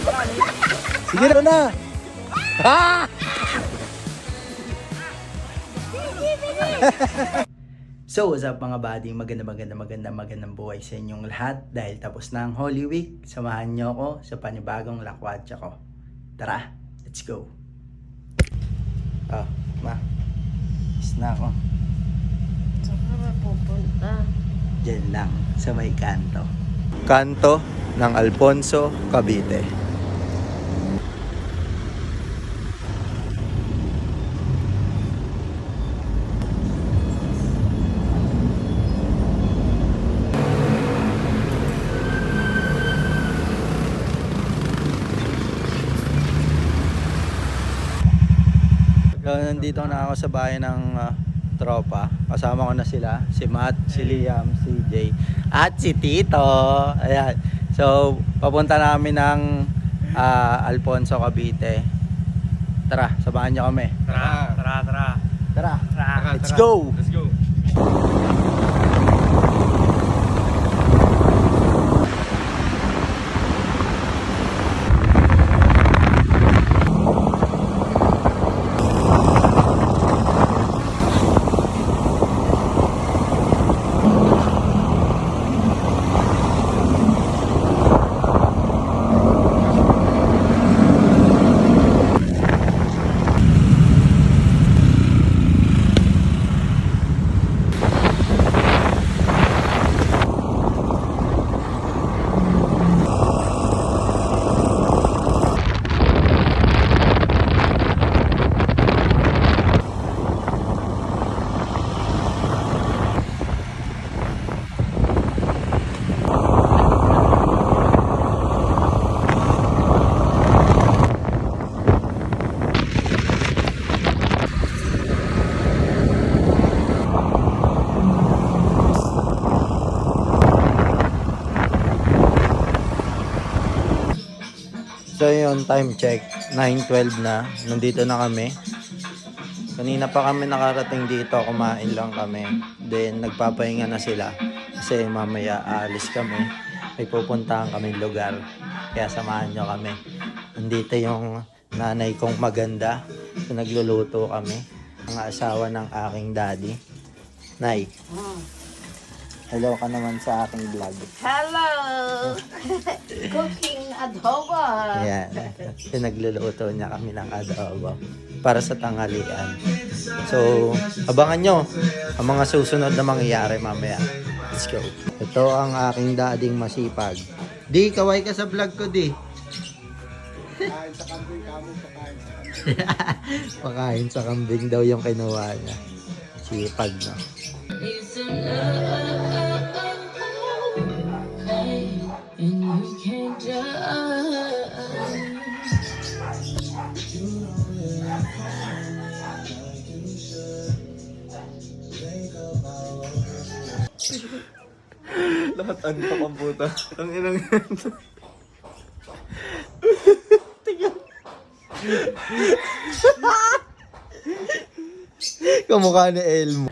Sige na. Ha! So what's up mga buddy, magandang buhay sa inyong lahat. Dahil tapos na ang Holy Week, samahan nyo ako sa panibagong lakwatsa ko. Tara, let's go. Is na ako. Saan ka ba pupunta? Diyan lang, sa may kanto. Kanto ng Alfonso, Cavite. Nandito na ako sa bahay ng tropa. Kasama ko na sila, si Matt, si Liam, si Jay, at si Tito. Ayan. So, papunta namin ng Alfonso, Cavite. Tara, samahan niyo kami. Tara. Let's go! Let's go! So yun, time check, 9:12 na, nandito na kami. Kanina pa kami nakarating dito, kumain lang kami. Then nagpapahinga na sila kasi mamaya aalis kami. May pupuntahan kaming lugar, kaya samahan nyo kami. Nandito yung nanay kong maganda, so nagluluto kami. Ang asawa ng aking daddy. Nay, hello ka naman sa aking vlog. Hello! Cooking adobo. Ayan. Pinagluluto niya kami ng adobo para sa tanghalian. So, abangan nyo ang mga susunod na mangyayari mamaya. Let's go. Ito ang aking dading masipag. Di, kaway ka sa vlog ko, di. Pakain sa kambing kamo, pakain sa kambing. Pakain sa kambing daw yung kinuha niya. Sipag, no? Lahat antok ang puta. Ang inang Kamukha ni Elmo.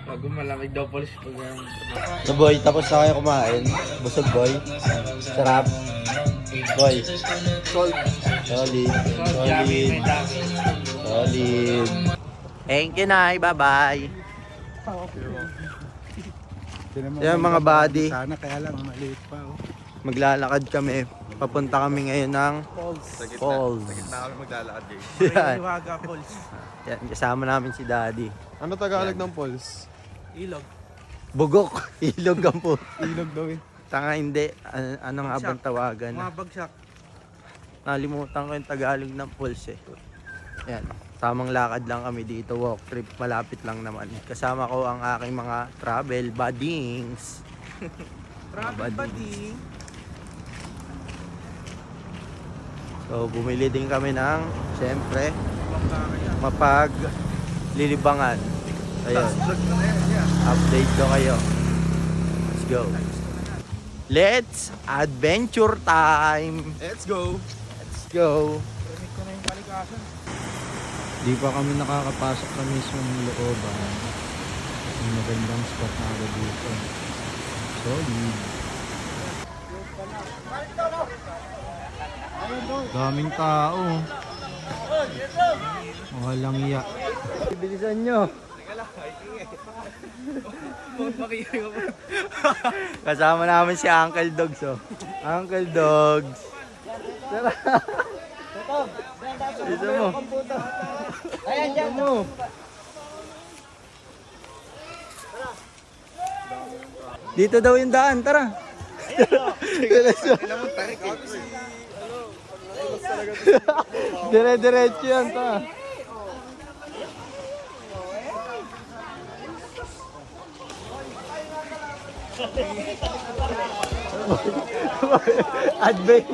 Bago malamig daw police pag So boy, tapos na kayo kumain. Busog boy. Sarap. Boy. Solid. Solid. Thank you, Nay. Bye-bye. Yan mga buddy. Sana kaya lang maliit pa oh. Maglalakad kami. Papunta kami ngayon ng Falls. Sa gitna kami maglalakad guys. Yan. Liwaga Falls. Yan, kasama namin si Daddy. Ano Tagalog ng Falls? Ilog. Bugok. Ilog ang po. Ilog daw eh. Tanga hindi. Ano nga bang tawagan? Mga bagsak. Nalimutan ko yung Tagalog ng Falls eh. Yan. Tamang lakad lang kami dito. Walk trip. Malapit lang naman. Kasama ko ang aking mga travel buddings. Travel buddy. So bumili din kami ng siyempre Bangka kaya. mapaglilibangan. Ayun. Vlog mo na yan. Yeah. Update ko kayo. Let's go. Let's adventure time. Let's go. Let's go. Rinig ko na yung kalikasan. Di pa kami nakakapasok sa mismong looban. May magandang spot na agad dito. Solid. Daming tao. Walang iya. Bilisan nyo. Kasama namin si Uncle Dogs, oh. Uncle Dogs. Tara. Dito mo. Ayan dyan mo. Dito daw yung daan, tara. Dire-diretso yan, tara. Advance.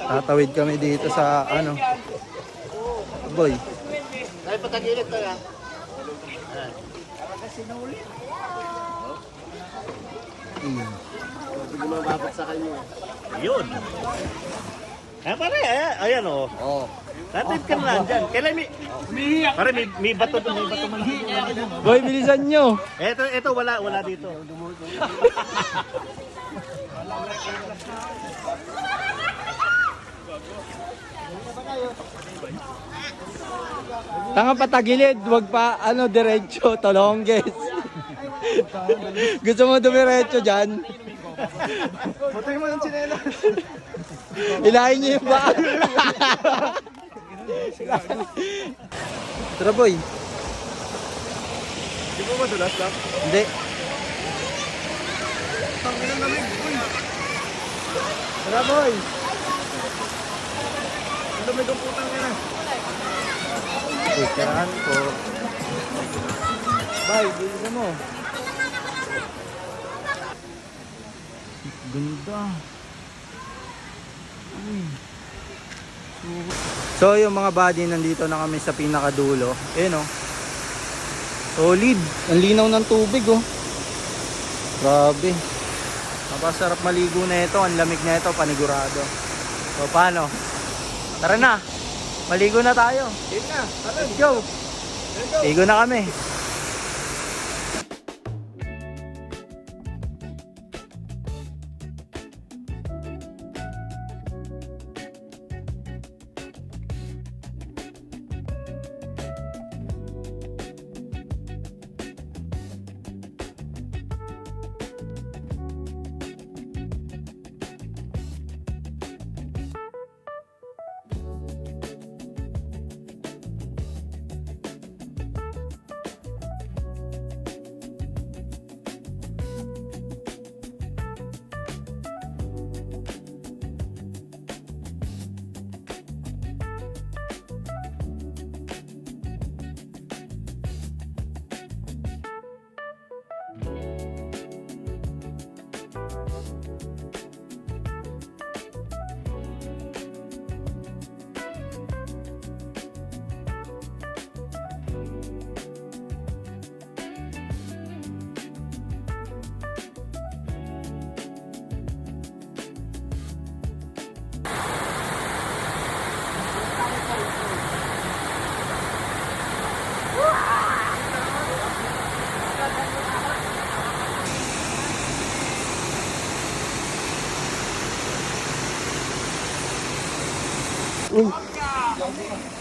Tatawid kami dito sa ano. Boy. Ay, patagilid to ya. Hindi mo mababak sa kanya. Yun. Pare, ayan o. Oo. Tatip ka na lang dyan. Kailan pare, may bato doon, may bato man. Boy, bilisan nyo. Ito, wala dito. Tanga patagilid, wag pa ano diretso, tolongges. Gusto mo dumiretso dyan? Butay mo ng sinela. Ilahin niyo yung baka. Tara boy. Di ba madulas lang? Hindi. Tangin ang lamig. Uy, Tara boy. ang lamig ang putang ina. Tirahan ko. Bye, bilisan mo. Ganda. So yung mga buddy, nandito na kami sa pinakadulo. No? Solid. Ang linaw ng tubig, oh. Grabe. Napasarap maligo na ito. Ang lamig na ito, panigurado. So paano? Tara na. Maligo na tayo. Let's go. Ligo na kami.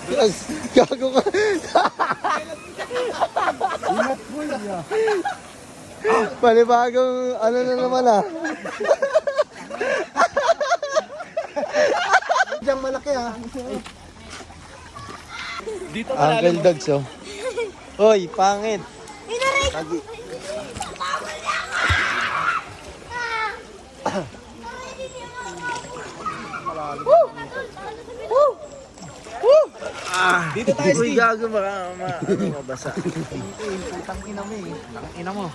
Yes, gago ka. Ingat mo niya. Panibagong ano na naman ah. Diyan malaki ha. Dito Uncle Dogs, oh. Hoy, pangit. Lagi. Dito tayo, Uy, gago, baka mabasa. Putang ina mo eh. Tang ina mo.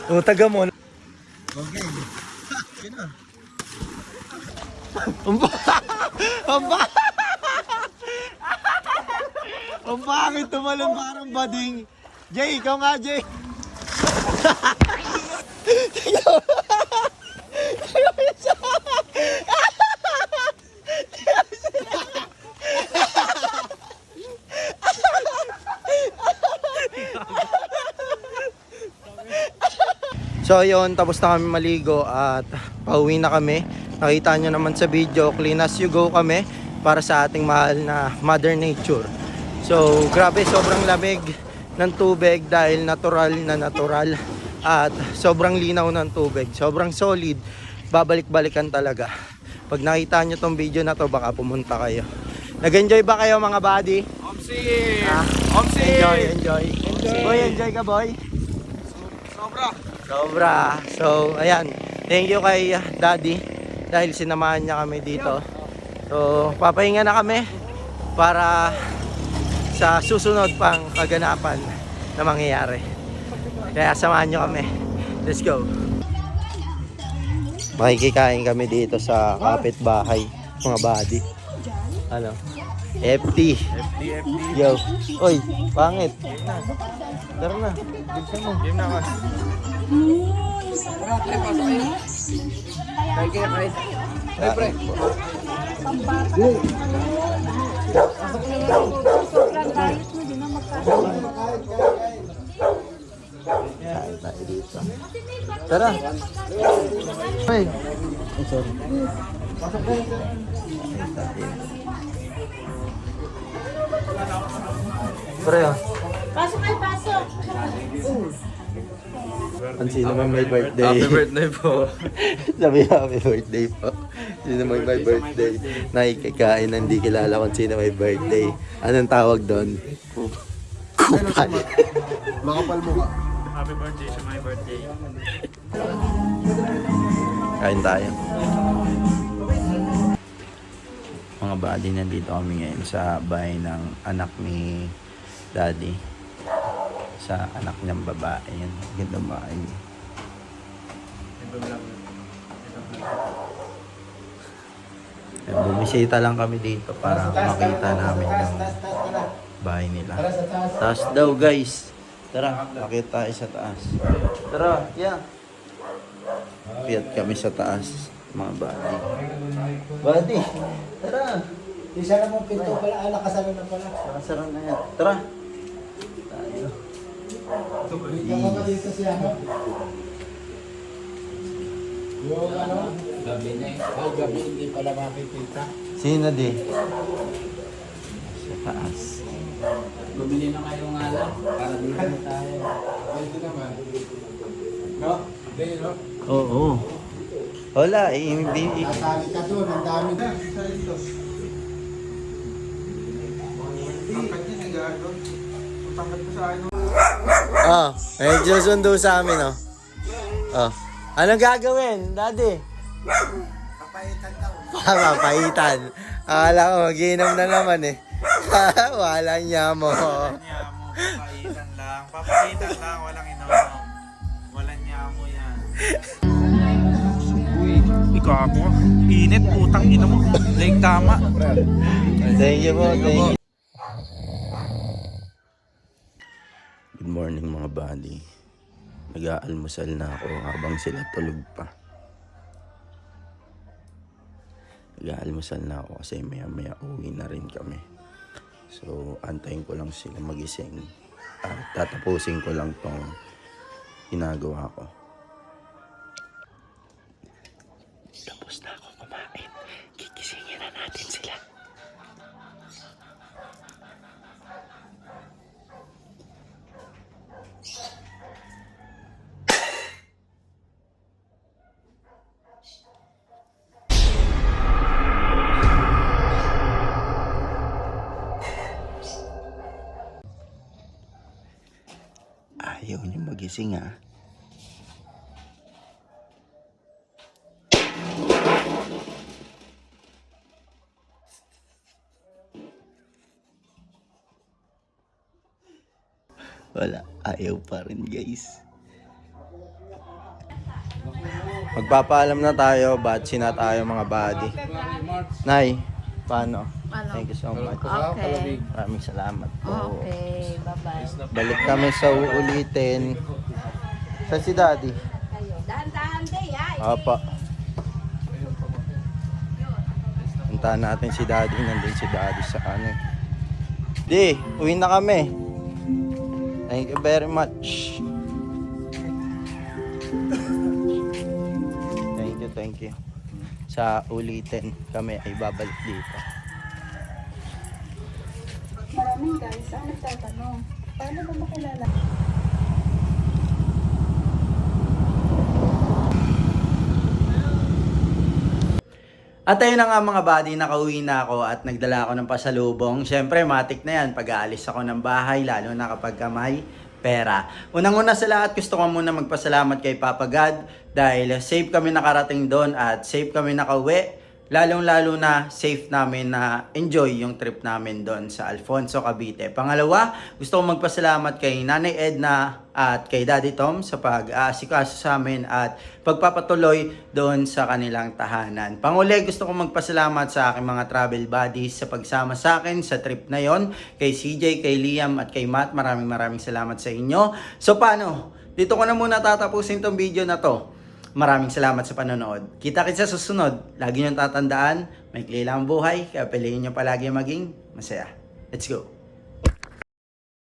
O, taga mo. Okay. Ang pangit tumalon parang bading. Jay, ikaw nga, Jay. So yun, tapos na kami maligo at pauwi na kami. Nakita nyo naman sa video, clean as you go kami para sa ating mahal na Mother Nature. So grabe, sobrang lamig ng tubig dahil natural na natural at sobrang linaw ng tubig. Sobrang solid, babalik-balikan talaga. Pag nakita nyo tong video na to, baka pumunta kayo. Nag-enjoy ba kayo mga buddy? Omsi! Ah, Omsi! Enjoy. Boy, enjoy ka boy? Sobra. So, ayan. Thank you kay Daddy dahil sinamahan niya kami dito. So, papahinga na kami para sa susunod pang kaganapan na mangyayari. Kaya samahan niyo kami. Let's go. Makikikain kami dito sa kapitbahay, mga buddy. Ano? FT. Yo. Oy, pangit. Tara na. Bigyan mo. Game na kas. Kain tayo dito. Tara. Hey. Oh, sorry. Pre, oh. Pasok kayo, pasok. Ang sino man may birthday. Happy birthday po. Sabi happy birthday po. Sino may birthday. Nakikikain na hindi kilala kung sino may birthday. Anong tawag doon? Kupal. Makapal mo ka. Happy birthday sa my birthday. Kain tayo. Mga buddy, nandito kami ngayon sa bahay ng anak ni Daddy. Sa anak niyang babae. Yan, ganda bahay niya. Bumisita lang kami dito para makita namin yung bahay nila. Taas daw guys. Tara, makita tayo sa taas. Tara, yeah. Piat kami sa taas, mga buddy. Buddy, tara. Isa na mong pinto pala, nakasara na pala. Nakasarang na yan. Tara. Tayo. Bigyan mo ka dito siya, no? Yung ano? Gabi na eh. Ay, gabi hindi pala makikita. Sino di? Sa taas. Bumili na kayong alam para dito na tayo. Pwede naman. No? Hindi, no? Oo. Wala, Kasali ka doon, ang dami na. Oh, may susundo sa amin, oh. Oh. Anong gagawin, Daddy? Papaitan daw. Papaitan. Akala ko mag-inom na naman eh. Wala niya mo. Papaitan lang. Papaitan lang. Walang inono. Walang nyamo yan. Uy, ikaw ako. Init, putang ino mo. Like tama. Thank you po, thank you. Good morning mga buddy. Nag-aalmusal na ako habang sila tulog pa. Nag-aalmusal na ako kasi maya-maya uwi na rin kami. So, antayin ko lang sila magising. Tatapusin ko lang tong ginagawa ko. Tapos na ako kumain. Kikisingin na natin sila. Ayaw niyo magising ah. Wala, ayaw pa rin guys. Magpapaalam na tayo, batsi na tayo mga buddy. Nay, paano? Thank you so much. Okay. Maraming salamat po. Okay, bye-bye. Balik kami sa uulitin. Sa si Daddy. Dahan-dahan day, ha? Apa. Puntahan natin si Daddy. Nandun si Daddy sa ano. Di, uwi na kami. Thank you very much. thank you. Sa ulitin kami ay babalik dito. Maraming guys ang nagtatanong, paano ba makilala? At ayun na nga mga buddy, nakauwi na ako at nagdala ako ng pasalubong. Siyempre, matik na yan pag aalis ako ng bahay, lalo na kapag may pera. Unang-una sa lahat, gusto ko muna magpasalamat kay Papa God dahil safe kami nakarating doon at safe kami nakauwi. Lalong-lalo na safe namin na enjoy yung trip namin doon sa Alfonso, Cavite. Pangalawa, gusto ko magpasalamat kay Nanay Edna at kay Daddy Tom sa pag-aasikaso sa amin at pagpapatuloy doon sa kanilang tahanan. Panguli, gusto ko magpasalamat sa aking mga travel buddies sa pagsama sa akin sa trip na yon. Kay CJ, kay Liam at kay Matt, maraming salamat sa inyo. So paano? Dito ko na muna tatapusin tong video na to. Maraming salamat sa panonood. Kita-kits sa susunod. Lagi niyong tatandaan, may lang ang buhay, kaya piliin niyo palagi maging masaya. Let's go!